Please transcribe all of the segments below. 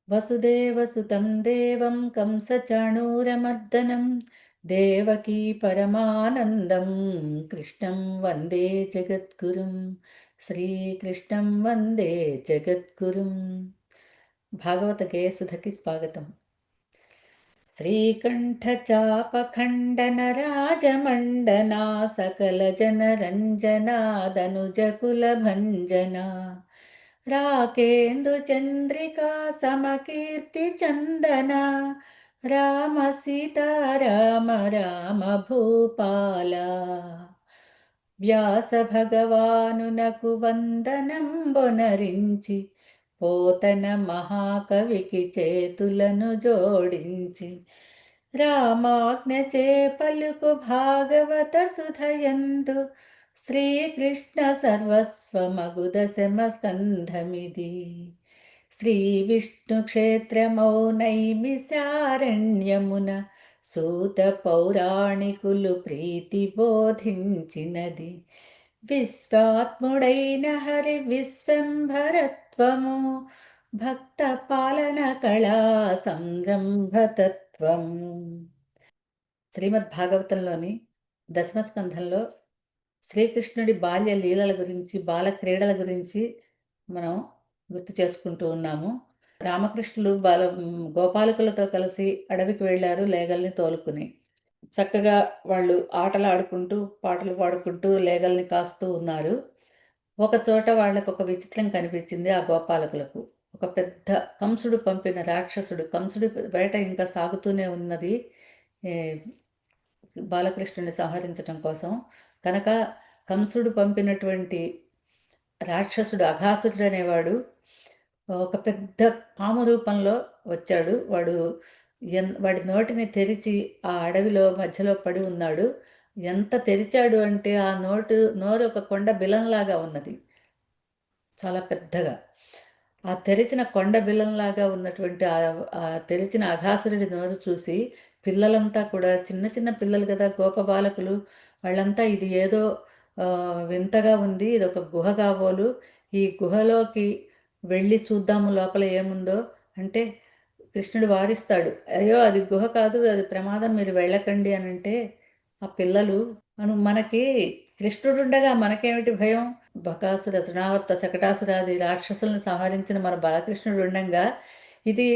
వసుదేవసుతం దేవం కంసచాణూరమర్దనం దేవకీ పరమానందం కృష్ణం వందే జగద్గురుం. శ్రీకృష్ణం వందే జగద్గురుం. భాగవత గేయసుధకి స్వాగతం. శ్రీకంఠచాపఖండనరాజమండనా సకల జనరంజనాదనుజకులభంజనా రాకేందు చంద్రికా సమకీర్తి చందన రామ సీతారామ రామ భూపాల. వ్యాస భగవానునకు వందనంబొనరించి పోతన మహాకవికి చేతులను జోడించి రామాజ్ఞచే పలుకు భాగవత సుధయందు శ్రీకృష్ణ సర్వస్వమగు దశమ స్కంధమిది. శ్రీ విష్ణు క్షేత్రమౌ నైమిసారణ్యమున సూత పౌరాణికులు ప్రీతి బోధించినది. విశ్వాత్ముడైన హరి విశ్వంభరత్వము భక్త పాలన కళా సంరంభతత్వము. శ్రీమద్భాగవతంలోని దశమస్కంధంలో శ్రీకృష్ణుడి బాల్య లీలల గురించి, బాల క్రీడల గురించి మనం గుర్తు చేసుకుంటూ ఉన్నాము. రామకృష్ణులు గోపాలకులతో కలిసి అడవికి వెళ్ళారు లేగల్ని తోలుకుని. చక్కగా వాళ్ళు ఆటలు ఆడుకుంటూ, పాటలు పాడుకుంటూ లేగల్ని కాస్తూ ఉన్నారు. ఒక చోట వాళ్ళకు ఒక విచిత్రం కనిపించింది ఆ గోపాలకులకు. ఒక పెద్ద కంసుడు పంపిన రాక్షసుడు, కంసుడి వేట ఇంకా సాగుతూనే ఉన్నది బాలకృష్ణుని సంహరించడం కోసం. కనుక కంసుడు పంపినటువంటి రాక్షసుడు అఘాసురుడు అనేవాడు ఒక పెద్ద పాము రూపంలో వచ్చాడు. వాడి నోటిని తెరిచి ఆ అడవిలో మధ్యలో పడి ఉన్నాడు. ఎంత తెరిచాడు అంటే ఆ నోరు ఒక కొండ బిలంలాగా ఉన్నది, చాలా పెద్దగా. ఆ తెరిచిన కొండ బిల్లంలాగా ఉన్నటువంటి ఆ తెరిచిన అఘాసురుడి నోరు చూసి పిల్లలంతా కూడా, చిన్న చిన్న పిల్లలు కదా, గోప బాలకులు, వాళ్ళంతా ఇది ఏదో వింతగా ఉంది, ఇది ఒక గుహ కాబోలు, ఈ గుహలోకి వెళ్ళి చూద్దాము లోపల ఏముందో అంటే కృష్ణుడు వారిస్తాడు. అయ్యో అది గుహ కాదు, అది ప్రమాదం, మీరు వెళ్ళకండి అని అంటే ఆ పిల్లలు మనకి కృష్ణుడుండగా మనకేమిటి భయం, బకాసుర తృణావర్త శకటాసురాది రాక్షసులను సంహరించిన మన బాలకృష్ణుడు ఉండంగా ఇది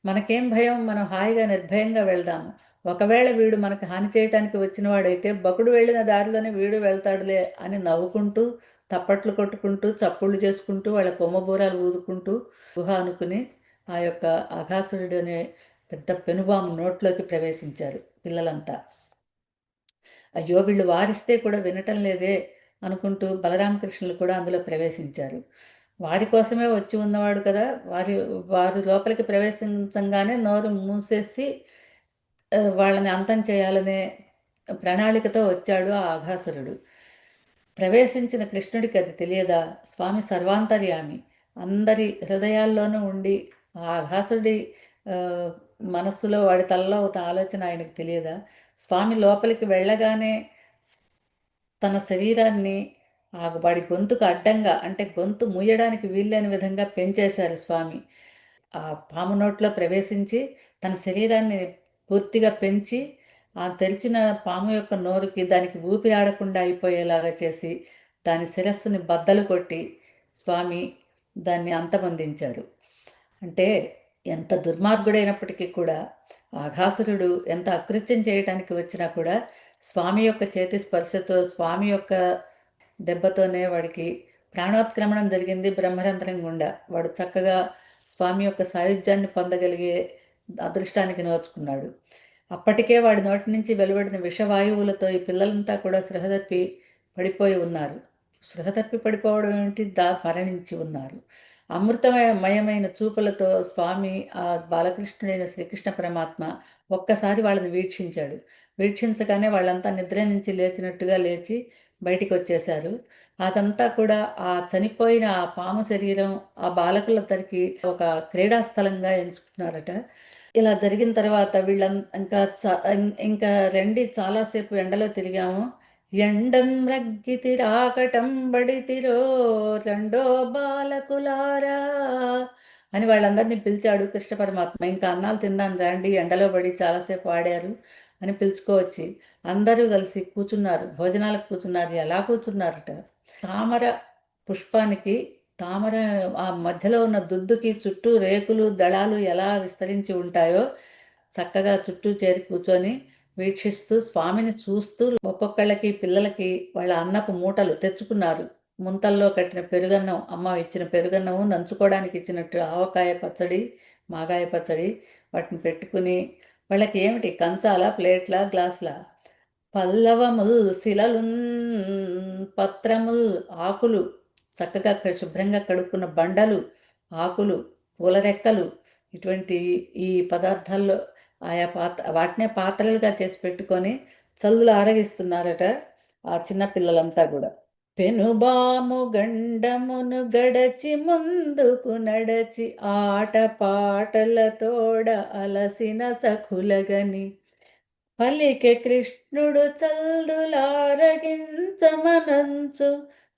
మనకేం భయం, మనం హాయిగా నిర్భయంగా వెళ్దాము. ఒకవేళ వీడు మనకు హాని చేయటానికి వచ్చిన వాడైతే బకుడు వెళ్ళిన దారిలోనే వీడు వెళ్తాడులే అని నవ్వుకుంటూ, తప్పట్లు కొట్టుకుంటూ, చప్పుళ్ళు చేసుకుంటూ, వాళ్ళ కొమ్మబూరాలు ఊదుకుంటూ గుహ అనుకుని ఆ యొక్క అఘాసురుడు అనే పెద్ద పెనుబాము నోట్లోకి ప్రవేశించారు పిల్లలంతా. అయ్యో వీళ్ళు వారిస్తే కూడా వినటం లేదే అనుకుంటూ బలరామకృష్ణులు కూడా అందులో ప్రవేశించారు. వారి కోసమే వచ్చి ఉన్నవాడు కదా, వారు లోపలికి ప్రవేశించంగానే నోరు మూసేసి వాళ్ళని అంతం చేయాలనే ప్రణాళికతో వచ్చాడు ఆ అఘాసురుడు. ప్రవేశించిన కృష్ణుడికి అది తెలియదా? స్వామి సర్వాంతర్యామి, అందరి హృదయాల్లోనూ ఉండి ఆ అఘాసురుడి మనస్సులో, వాడి తలలో ఉన్న ఆలోచన ఆయనకు తెలియదా? స్వామి లోపలికి వెళ్ళగానే తన శరీరాన్ని వాడి గొంతుకు అడ్డంగా, అంటే గొంతు మూయడానికి వీల్లేని విధంగా పెంచేశారు స్వామి. ఆ పాము నోట్లో ప్రవేశించి తన శరీరాన్ని పూర్తిగా పెంచి ఆ తెరిచిన పాము యొక్క నోరుకి దానికి ఊపిరి ఆడకుండా అయిపోయేలాగా చేసి దాని శిరస్సుని బద్దలు కొట్టి స్వామి దాన్ని అంతమొందించారు. అంటే ఎంత దుర్మార్గుడైనప్పటికీ కూడా అఘాసురుడు ఎంత అకృత్యం చేయటానికి వచ్చినా కూడా స్వామి యొక్క చేతి స్పర్శతో, స్వామి యొక్క దెబ్బతోనే వాడికి ప్రాణోత్క్రమణం జరిగింది బ్రహ్మరంధ్రం గుండా. వాడు చక్కగా స్వామి యొక్క సాయుధ్యాన్ని పొందగలిగే అదృష్టానికి నోచుకున్నాడు. అప్పటికే వాడి నోటి నుంచి వెలువడిన విషవాయువులతో ఈ పిల్లలంతా కూడా స్పృహ తప్పి పడిపోయి ఉన్నారు. స్పృహ తప్పి పడిపోవడం ఏమిటి, మరణించి ఉన్నారు. అమృతమయమైన చూపులతో స్వామి, ఆ బాలకృష్ణుడైన శ్రీకృష్ణ పరమాత్మ ఒక్కసారి వాళ్ళని వీక్షించాడు. వీక్షించగానే వాళ్ళంతా నిద్ర నుంచి లేచినట్టుగా లేచి బయటికి వచ్చేశారు. అదంతా కూడా ఆ చనిపోయిన ఆ పాము శరీరం ఆ బాలకుల తరికి ఒక క్రీడాస్థలంగా ఎంచుకున్నారట. ఇలా జరిగిన తర్వాత ఇంకా రండి, చాలాసేపు ఎండలో తిరిగాము, ఎండన్ రగ్గితిరాకటం బడితిరో రెండో బాలకులారా అని వాళ్ళందరినీ పిలిచాడు కృష్ణ పరమాత్మ. ఇంకా అన్నాలు తిందాం రండి, ఎండలో పడి చాలాసేపు ఆడారు అని పిలుచుకోవచ్చి అందరూ కలిసి కూర్చున్నారు, భోజనాలకు కూర్చున్నారు. ఎలా కూర్చున్నారట, తామర పుష్పానికి తామర ఆ మధ్యలో ఉన్న దుద్దుకి చుట్టూ రేకులు దళాలు ఎలా విస్తరించి ఉంటాయో చక్కగా చుట్టూ చేరి కూర్చొని వీక్షిస్తూ స్వామిని చూస్తూ ఒక్కొక్కళ్ళకి పిల్లలకి వాళ్ళ అన్నపు మూటలు తెచ్చుకున్నారు. ముంతల్లో కట్టిన పెరుగన్నం, అమ్మ ఇచ్చిన పెరుగన్నము, నంచుకోవడానికి ఇచ్చినట్టు ఆవకాయ పచ్చడి, మాగాయ పచ్చడి వాటిని పెట్టుకుని వాళ్ళకి ఏమిటి కంచాల, ప్లేట్ల, గ్లాసుల, పల్లవముల్ శిలలున్ పత్రముల్ ఆకులు, చక్కగా శుభ్రంగా కడుక్కున్న బండలు, ఆకులు, పూలరెక్కలు, ఇటువంటి ఈ పదార్థాల్లో ఆయా వాటినే పాత్రలుగా చేసి పెట్టుకొని చల్లులు ఆరగిస్తున్నారట ఆ చిన్న పిల్లలంతా కూడా. పెనుబాము గండమును గడచి ముందుకు నడచి ఆట పాటలతోడ అలసిన సఖులగని పలికె కృష్ణుడు చల్దులారగించమనంచు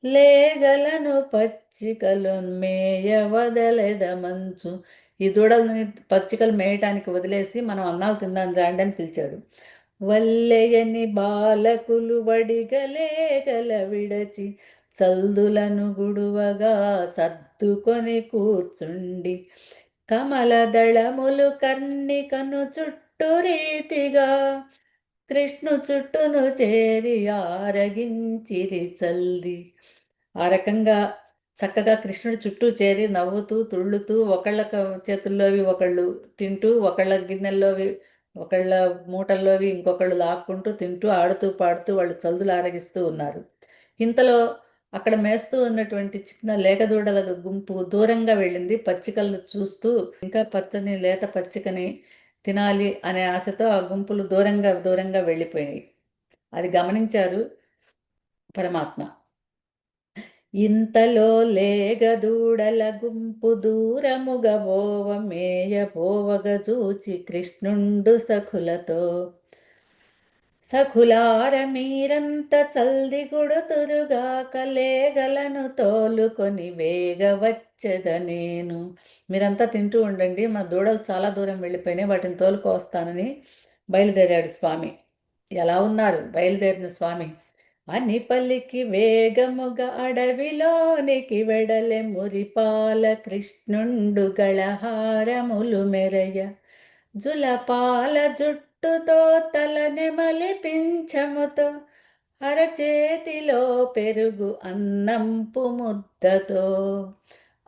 లేగలను పచ్చికలొన్మేయ వదలెదమంచు. ఈ దూడల్ని పచ్చికలు మేయటానికి వదిలేసి మనం అన్నాలు తిందాం రాండి అని పిలిచాడు. వల్లెయని బాలకులు వడిగలేగల విడచి చల్దులను గుడువగా సర్దుకొని కూర్చుండి కమలదళములు కర్ణికను చుట్టూ రీతిగా కృష్ణు చుట్టూను చేరి ఆరగించిరి చల్ది. ఆ రకంగా చక్కగా కృష్ణుడి చుట్టూ చేరి నవ్వుతూ తుళ్ళుతూ ఒకళ్ళ చేతుల్లోవి ఒకళ్ళు తింటూ, ఒకళ్ళ గిన్నెల్లోవి ఒకళ్ళ మూటల్లోవి ఇంకొకళ్ళు లాక్కుంటూ తింటూ ఆడుతూ పాడుతూ వాళ్ళు చల్దులు ఆరగిస్తూ ఉన్నారు. ఇంతలో అక్కడ మేస్తూ ఉన్నటువంటి చిన్న లేగదూడల గుంపు దూరంగా వెళ్ళింది. పచ్చికలను చూస్తూ ఇంకా పచ్చని లేత పచ్చికని తినాలి అనే ఆశతో ఆ గుంపులు దూరంగా దూరంగా వెళ్ళిపోయినాయి. అది గమనించారు పరమాత్మ. ఇంతలో లేగదూడల గుంపు దూరముగ బోవ మేయ బోవగ చూచి కృష్ణుండు సఖులతో సఖులార మీరంత చల్ది గుడుతురుగాక లేగలను తోలుకొని వేగ వచ్చెద నేను. మీరంతా తింటూ ఉండండి, మా దూడలు చాలా దూరం వెళ్ళిపోయినాయి, వాటిని తోలుకు వస్తానని బయలుదేరాడు స్వామి. ఎలా ఉన్నారు బయలుదేరిన స్వామి అని పల్లికి వేగముగ అడవిలోనికి వెడలె మురిపాల కృష్ణుండు గళహారములు మెరయ జులపాల జుట్టుతో తలనెమలి పింఛముతో అరచేతిలో పెరుగు అన్నంపు ముద్దతో.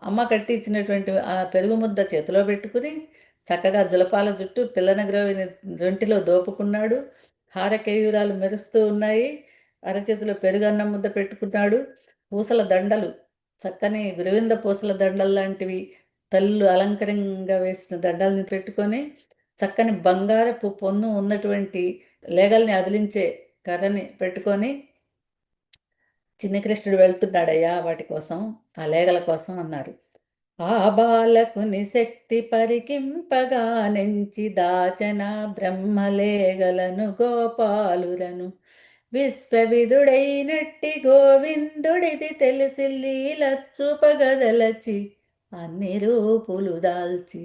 అమ్మ కట్టించినటువంటి ఆ పెరుగు ముద్ద చేతిలో పెట్టుకుని చక్కగా జులపాల జుట్టు పిల్లనగ్రవిని రొంటిలో దోపుకున్నాడు. హారకేయూరాలు మెరుస్తూ ఉన్నాయి. అరచేతిలో పెరుగన్నం ముద్ద పెట్టుకున్నాడు. పూసల దండలు, చక్కని గురువింద పూసల దండలు లాంటివి తల్లు అలంకరంగా వేసిన దండల్ని పెట్టుకొని చక్కని బంగారపు పొన్ను ఉన్నటువంటి లేగల్ని అదిలించే కర్రని పెట్టుకొని చిన్ని కృష్ణుడు వెళ్తున్నాడయ్యా వాటి కోసం, ఆ లేగల కోసం అన్నారు. ఆ బాలకుని శక్తి పరికింపగా నెంచి దాచన బ్రహ్మలేగలను గోపాలురను విశ్వవిధుడైనట్టి గోవిందుడిది తెలిసి లీలచ్చుపగదలచి అన్ని రూపులు దాల్చి.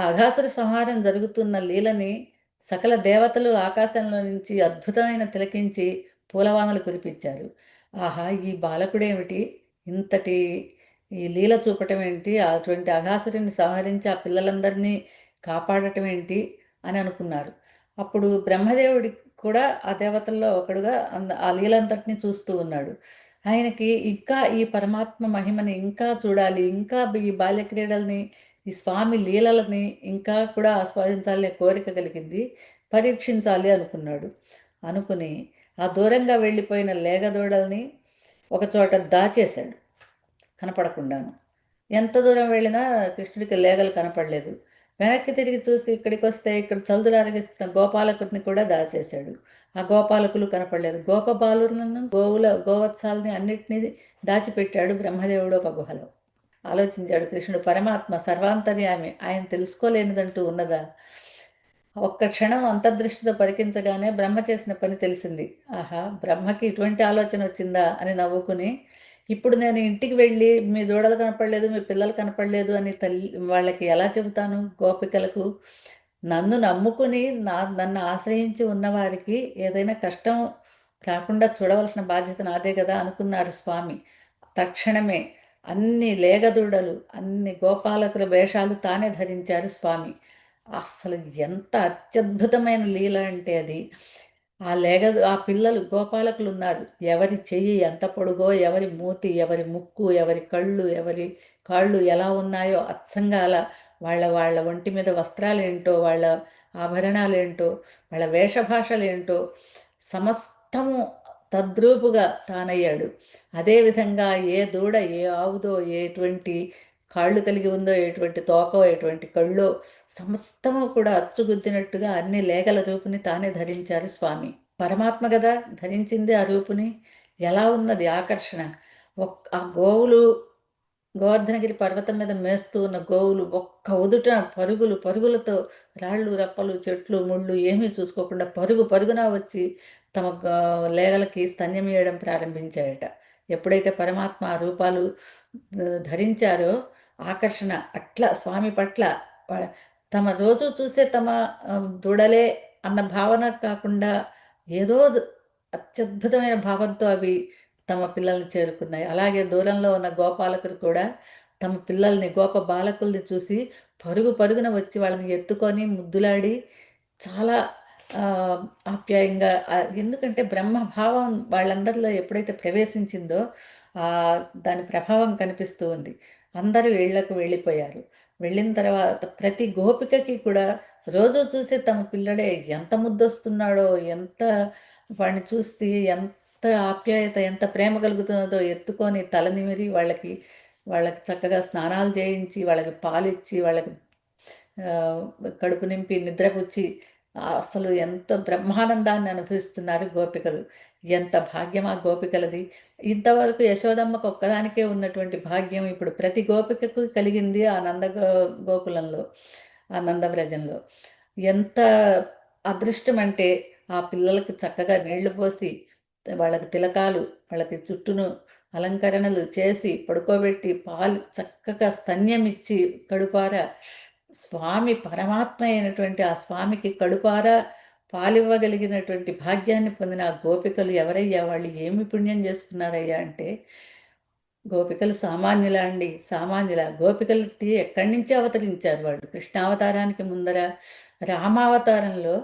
అఘాసుర సంహారం జరుగుతున్న లీలని సకల దేవతలు ఆకాశంలో నుంచి అద్భుతమైన తిలకించి పూలవానలు కురిపించారు. ఆహా, ఈ బాలకుడేమిటి ఇంతటి ఈ లీల చూపటం ఏంటి, అటువంటి అఘాసురుని సంహరించి ఆ పిల్లలందరినీ కాపాడటం ఏంటి అని అనుకున్నారు. అప్పుడు బ్రహ్మదేవుడి కూడా ఆ దేవతల్లో ఒకడుగా ఆ లీలంతటిని చూస్తూ ఉన్నాడు. ఆయనకి ఇంకా ఈ పరమాత్మ మహిమని ఇంకా చూడాలి, ఇంకా ఈ బాల్యక్రీడల్ని, ఈ స్వామి లీలలని ఇంకా కూడా ఆస్వాదించాలనే కోరిక కలిగింది. పరీక్షించాలి అనుకున్నాడు. అనుకుని ఆ దూరంగా వెళ్ళిపోయిన లేగదూడల్ని ఒకచోట దాచేశాడు కనపడకుండాను. ఎంత దూరం వెళ్ళినా కృష్ణుడికి లేగలు కనపడలేదు. వెనక్కి తిరిగి చూసి ఇక్కడికి వస్తే ఇక్కడ చల్దులు అరగిస్తున్న గోపాలకుడిని కూడా దాచేశాడు. ఆ గోపాలకులు కనపడలేదు. గోపబాలులను, గోవత్సాలని అన్నిటినీ దాచిపెట్టాడు బ్రహ్మదేవుడు ఒక గుహలో. ఆలోచించాడు కృష్ణుడు. పరమాత్మ సర్వాంతర్యామి, ఆయన తెలుసుకోలేనిదంటూ ఉన్నదా? ఒక్క క్షణం అంతర్దృష్టితో పరికించగానే బ్రహ్మ చేసిన పని తెలిసింది. ఆహా, బ్రహ్మకి ఇటువంటి ఆలోచన వచ్చిందా అని నవ్వుకుని ఇప్పుడు నేను ఇంటికి వెళ్ళి మీ దూడలు కనపడలేదు, మీ పిల్లలు కనపడలేదు అని వాళ్ళకి ఎలా చెబుతాను గోపికలకు? నన్ను నమ్ముకుని నన్ను ఆశ్రయించి ఉన్నవారికి ఏదైనా కష్టం రాకుండా చూడవలసిన బాధ్యత నాదే కదా అనుకున్నారు స్వామి. తక్షణమే అన్ని లేగదూడలు, అన్ని గోపాలకుల వేషాలు తానే ధరించారు స్వామి. అసలు ఎంత అత్యద్భుతమైన లీల అంటే అది. ఆ పిల్లలు గోపాలకులు ఉన్నారు. ఎవరి చెయ్యి ఎంత పొడుగో, ఎవరి మూతి, ఎవరి ముక్కు, ఎవరి కళ్ళు, ఎవరి కాళ్ళు ఎలా ఉన్నాయో అచ్చంగా అలా వాళ్ళ వాళ్ళ ఒంటి మీద వస్త్రాలేంటో, వాళ్ళ ఆభరణాలేంటో, వాళ్ళ వేషభాషలేంటో సమస్తము తద్రూపుగా తానయ్యాడు. అదేవిధంగా ఏ దూడ, ఏ ఆవుదో, ఎటువంటి కాళ్ళు కలిగి ఉందో, ఎటువంటి తోకో, ఎటువంటి కళ్ళో సమస్తము కూడా అచ్చుగుద్దినట్టుగా అన్ని లేగల రూపుని తానే ధరించారు స్వామి. పరమాత్మ కదా ధరించింది ఆ రూపుని. ఎలా ఉన్నది ఆకర్షణ! ఆ గోవులు గోవర్ధనగిరి పర్వతం మీద మేస్తూ ఉన్న గోవులు ఒక్క ఉదుట పరుగులు పరుగులతో రాళ్ళు రప్పలు చెట్లు ముళ్ళు ఏమీ చూసుకోకుండా పరుగు పరుగున వచ్చి తమ లేగలకి స్తన్యమియడం ప్రారంభించాయట. ఎప్పుడైతే పరమాత్మ ఆ రూపాలు ధరించారో ఆకర్షణ అట్లా స్వామి పట్ల తమ రోజు చూసే తమ దూడలే అన్న భావన కాకుండా ఏదో అత్యద్భుతమైన భావంతో అవి తమ పిల్లల్ని చేరుకున్నాయి. అలాగే దూరంలో ఉన్న గోపాలకులు కూడా తమ పిల్లల్ని గోప బాలకుల్ని చూసి పరుగు పరుగున వచ్చి వాళ్ళని ఎత్తుకొని ముద్దులాడి చాలా ఆప్యాయంగా, ఎందుకంటే బ్రహ్మభావం వాళ్ళందరిలో ఎప్పుడైతే ప్రవేశించిందో దాని ప్రభావం కనిపిస్తూ ఉంది. అందరూ ఇళ్లకు వెళ్ళిపోయారు. వెళ్ళిన తర్వాత ప్రతి గోపికకి కూడా రోజు చూసి తమ పిల్లడే ఎంత ముద్దొస్తున్నాడో, ఎంత వాడిని చూస్తే ఎంత ఆప్యాయత, ఎంత ప్రేమ కలుగుతున్నదో ఎత్తుకొని తల నిమిరి వాళ్ళకి చక్కగా స్నానాలు చేయించి, వాళ్ళకి పాలిచ్చి, వాళ్ళకి కడుపు నింపి నిద్రపుచ్చి అసలు ఎంత బ్రహ్మానందాన్ని అనుభవిస్తున్నారు గోపికలు. ఎంత భాగ్యం ఆ గోపికలది. ఇంతవరకు యశోదమ్మకు ఒక్కదానికే ఉన్నటువంటి భాగ్యం ఇప్పుడు ప్రతి గోపికకు కలిగింది ఆ గోకులంలో, ఆ నందవ్రజంలో. ఎంత అదృష్టం అంటే ఆ పిల్లలకి చక్కగా నీళ్లు పోసి వాళ్ళకి తిలకాలు, వాళ్ళకి చుట్టూను అలంకరణలు చేసి పడుకోబెట్టి పాలు చక్కగా స్తన్యమిచ్చి కడుపారా స్వామి పరమాత్మ అయినటువంటి ఆ స్వామికి కడుపారా పాలివ్వగలిగినటువంటి భాగ్యాన్ని పొందిన ఆ గోపికలు ఎవరయ్యా? వాళ్ళు ఏమి పుణ్యం చేసుకున్నారయ్యా అంటే, గోపికలు సామాన్యులా అండి? సామాన్యుల గోపికలకి ఎక్కడి నుంచి అవతరించారు వాళ్ళు? కృష్ణావతారానికి ముందర రామావతారంలో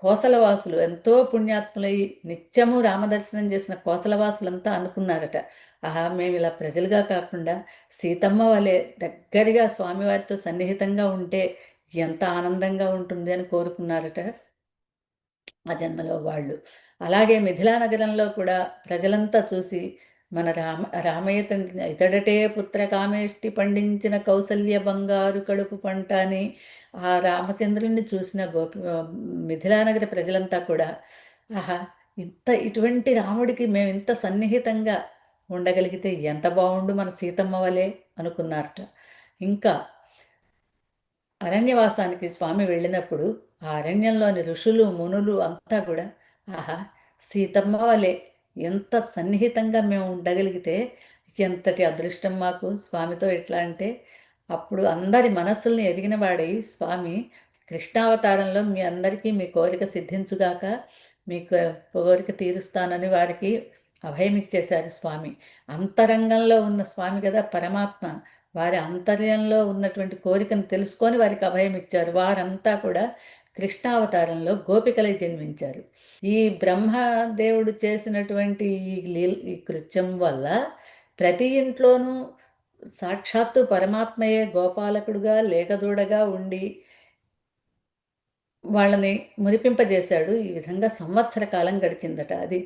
కోసలవాసులు ఎంతో పుణ్యాత్ములై నిత్యము రామదర్శనం చేసిన కోసలవాసులంతా అనుకున్నారట, ఆహా మేము ఇలా ప్రజలుగా కాకుండా సీతమ్మ వలె దగ్గరగా స్వామివారితో సన్నిహితంగా ఉంటే ఎంత ఆనందంగా ఉంటుంది అని కోరుకున్నారట ఆ జన్మలో వాళ్ళు. అలాగే మిథిలా నగరంలో కూడా ప్రజలంతా చూసి మన రామయ్య తండ్రి ఇతడటే పుత్ర కామేష్టి పండించిన కౌసల్య బంగారు కడుపు పంట అని ఆ రామచంద్రుణ్ణి చూసిన మిథిలా నగర ప్రజలంతా కూడా ఆహా ఇటువంటి రాముడికి మేము ఇంత సన్నిహితంగా ఉండగలిగితే ఎంత బాగుండు మన సీతమ్మ వలె అనుకున్నారట. ఇంకా అరణ్యవాసానికి స్వామి వెళ్ళినప్పుడు ఆ అరణ్యంలోని ఋషులు మునులు అంతా కూడా ఆహా సీతమ్మ వలె ఎంత సన్నిహితంగా మేము ఉండగలిగితే ఎంతటి అదృష్టం మాకు స్వామితో ఎట్లా అంటే, అప్పుడు అందరి మనస్సుల్ని ఎరిగిన వాడై స్వామి కృష్ణావతారంలో మీ అందరికీ మీ కోరిక సిద్ధించుగాక, మీకు కోరిక తీరుస్తానని వారికి అభయమిచ్చేశారు స్వామి. అంతరంగంలో ఉన్న స్వామి కదా పరమాత్మ, వారి అంతర్యంలో ఉన్నటువంటి కోరికను తెలుసుకొని వారికి అభయం ఇచ్చారు. వారంతా కూడా కృష్ణావతారంలో గోపికలై జన్మించారు. ఈ బ్రహ్మదేవుడు చేసినటువంటి ఈ కృత్యం వల్ల ప్రతి ఇంట్లోనూ సాక్షాత్తు పరమాత్మయే గోపాలకుడుగా లేకదూడగా ఉండి వాళ్ళని మురిపింపజేశాడు. ఈ విధంగా సంవత్సర కాలం గడిచిందట. అది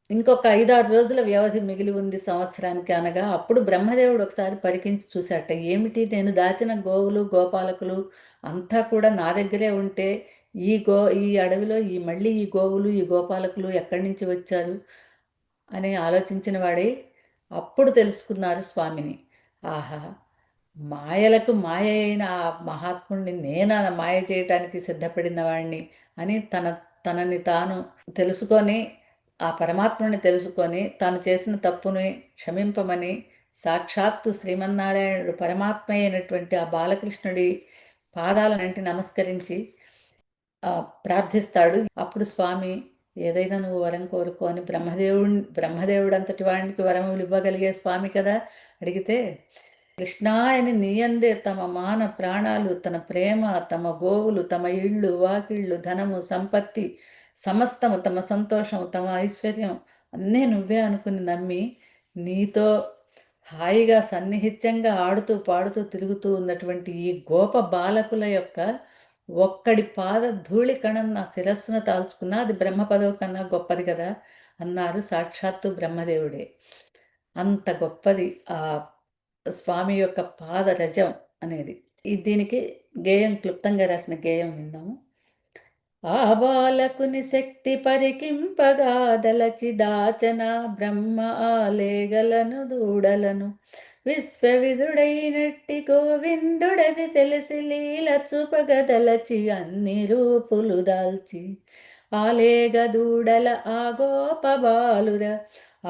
ఇంకొక 5-6 రోజుల వ్యవధి మిగిలి ఉంది సంవత్సరానికి అనగా, అప్పుడు బ్రహ్మదేవుడు ఒకసారి పరికించి చూశాట. ఏమిటి నేను దాచిన గోవులు, గోపాలకులు అంతా కూడా నా దగ్గరే ఉంటే ఈ అడవిలో మళ్ళీ ఈ గోవులు, ఈ గోపాలకులు ఎక్కడి నుంచి వచ్చారు అని ఆలోచించిన వాడే అప్పుడు తెలుసుకున్నారు స్వామిని. ఆహా! మాయలకు మాయ అయిన ఆ మహాత్ముడిని నేను మాయ చేయటానికి సిద్ధపడిన వాడిని అని తనని తాను తెలుసుకొని ఆ పరమాత్ముడిని తెలుసుకొని తాను చేసిన తప్పుని క్షమింపమని సాక్షాత్తు శ్రీమన్నారాయణుడు పరమాత్మ అయినటువంటి ఆ బాలకృష్ణుడి పాదాలనంటి నమస్కరించి ప్రార్థిస్తాడు. అప్పుడు స్వామి ఏదైనా నువ్వు వరం కోరుకో అని బ్రహ్మదేవుడంతటి వాడికి వరములు ఇవ్వగలిగే స్వామి కదా అడిగితే, కృష్ణాయని నీయందే తమ మాన ప్రాణాలు, తన ప్రేమ, తమ గోవులు, తమ ఇళ్ళు వాకిళ్ళు, ధనము సంపత్తి సమస్తము, తమ సంతోషం, తమ ఐశ్వర్యం అన్నీ నువ్వే అనుకుని నమ్మి నీతో హాయిగా సన్నిహిత్యంగా ఆడుతూ పాడుతూ తిరుగుతూ ఉన్నటువంటి ఈ గోప బాలకుల యొక్క ఒక్కడి పాద ధూళి కణం నా శిరస్సును తాల్చుకున్నా అది బ్రహ్మ పదవి కన్నా గొప్పది కదా అన్నారు సాక్షాత్తు బ్రహ్మదేవుడే. అంత గొప్పది ఆ స్వామి యొక్క పాద రజం అనేది. దీనికి గేయం క్లుప్తంగా రాసిన గేయం విందాము. ఆ బాలకుని శక్తి పరికింపగా దలచి దాచన బ్రహ్మ ఆలేగలను దూడలను విశ్వవిధుడైనట్టి గోవిందుడది తెలిసి లీల చూపగదలచి అన్ని రూపులు దాల్చి ఆలేగ దూడల ఆగోప బాలుర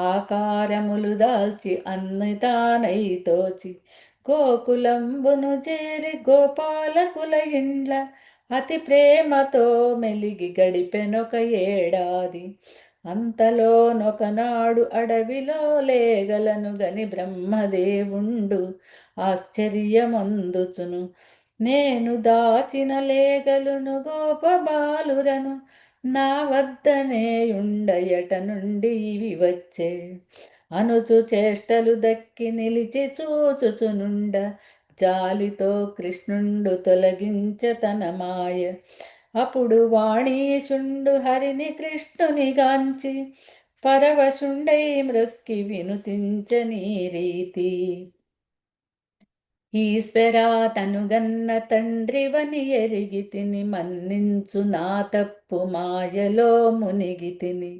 ఆకారములు దాల్చి అన్ని తానై తోచి గోకులంబును చేరి గోపాలకుల ఇండ్ల అతి ప్రేమతో మెలిగి గడిపెనొక ఏడాది. అంతలోనొకనాడు అడవిలో లేగలను గని బ్రహ్మదేవుండు ఆశ్చర్యమందుచును నేను దాచిన లేగలును గోపబాలురను నా వద్దనే ఉండయట నుండి ఇవి వచ్చే అనుచు చేష్టలు దక్కి నిలిచి చూచుచునుండ జాలితో కృష్ణుండు తొలగించ తన మాయ అప్పుడు వాణీశుండు హరిని కృష్ణునిగాంచి పరవశుండై మృక్కి వినుతించని రీతి ఈశ్వరా తనుగన్న తండ్రివని ఎరిగి తిని మన్నించు నా తప్పు మాయలో మునిగి తిని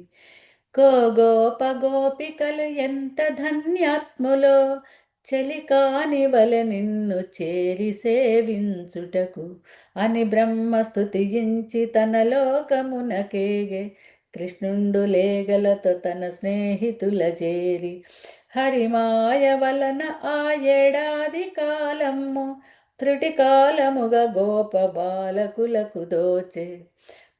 గోగోప గోపికలు ఎంత ధన్యాత్ములో చెలికాని వలె నిన్ను చేరి సేవించుటకు అని బ్రహ్మ స్తుతించి తన లోకమునకేగే కృష్ణుండు లేగలతో తన స్నేహితుల చేరి హరిమాయ వలన ఆ ఏడాది కాలము త్రుటి కాలముగా గోప బాలకులకు దోచే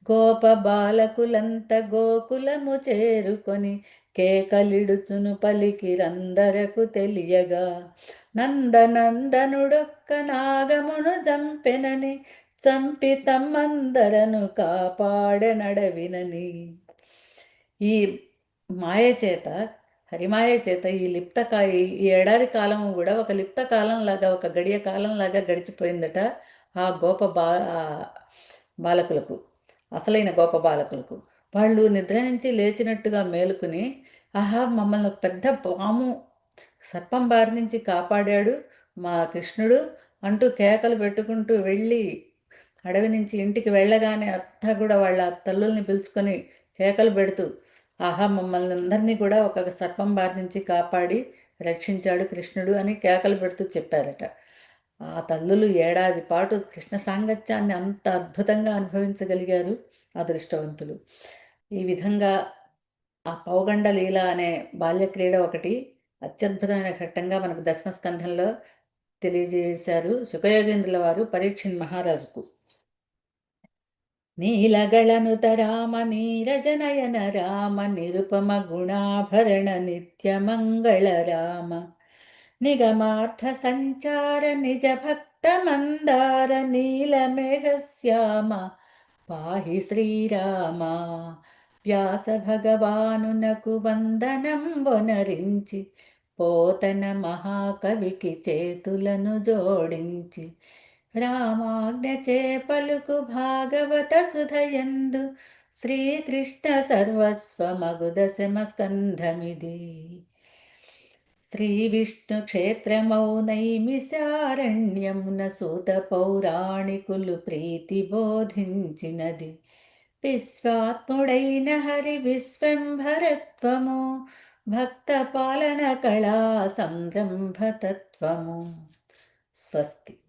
గోప బాలకులంత గోకులము చేరుకొని కేకలిడుచును పలికిరందరకు తెలియగా నందనందనుడొక్క నాగమును చంపెనని చంపి తమ్మందరను కాపాడనడవినని ఈ మాయ చేత హరిమాయ చేత ఈ ఏడాది కాలం కూడా ఒక లిప్త కాలంలాగా ఒక గడియ కాలంలాగా గడిచిపోయిందట ఆ బాలకులకు, అసలైన గోప బాలకులకు. వాళ్ళు నిద్ర నుంచి లేచినట్టుగా మేలుకుని ఆహా మమ్మల్ని ఒక పెద్ద పాము సర్పం బారి నుంచి కాపాడాడు మా కృష్ణుడు అంటూ కేకలు పెట్టుకుంటూ వెళ్ళి అడవి నుంచి ఇంటికి వెళ్ళగానే అత్త కూడా వాళ్ళ తల్లుల్ని పిలుచుకొని కేకలు పెడుతూ ఆహా మమ్మల్ని అందరినీ కూడా ఒక సర్పం బారి నుంచి కాపాడి రక్షించాడు కృష్ణుడు అని కేకలు పెడుతూ చెప్పారట. ఆ తల్లులు ఏడాది పాటు కృష్ణ సాంగత్యాన్ని అంత అద్భుతంగా అనుభవించగలిగారు అదృష్టవంతులు. ఈ విధంగా ఆ పౌగండ లీల అనే బాల్యక్రీడ ఒకటి అత్యద్భుతమైన ఘట్టంగా మనకు దశమస్కంధంలో తెలియజేశారు శుకయోగేంద్రుల వారు పరీక్షిన్ మహారాజుకు. నీలగళనుత రామ నీరజనయన రామ నిరుపమ గుణాభరణ నిత్యమంగళ రామ నిగమార్థ సంచార నిజ భక్త మందార నీలమేఘశ్యామ పాహి శ్రీరామ వ్యాస భగవానునకు వందనం బొనరించి పోతన మహాకవికి చేతులను జోడించి రామాజ్ఞచే పలుకు భాగవత సుధయందు శ్రీకృష్ణ సర్వస్వమగు దశమస్కంధమిది. శ్రీ విష్ణు క్షేత్రమౌ నైమిసారణ్యమున సూత పౌరాణికులు ప్రీతి బోధించినది విశ్వాత్ముడైన హరి విశ్వంభరత్వము భక్త పాలన కళా సంరంభతత్వము. స్వస్తి.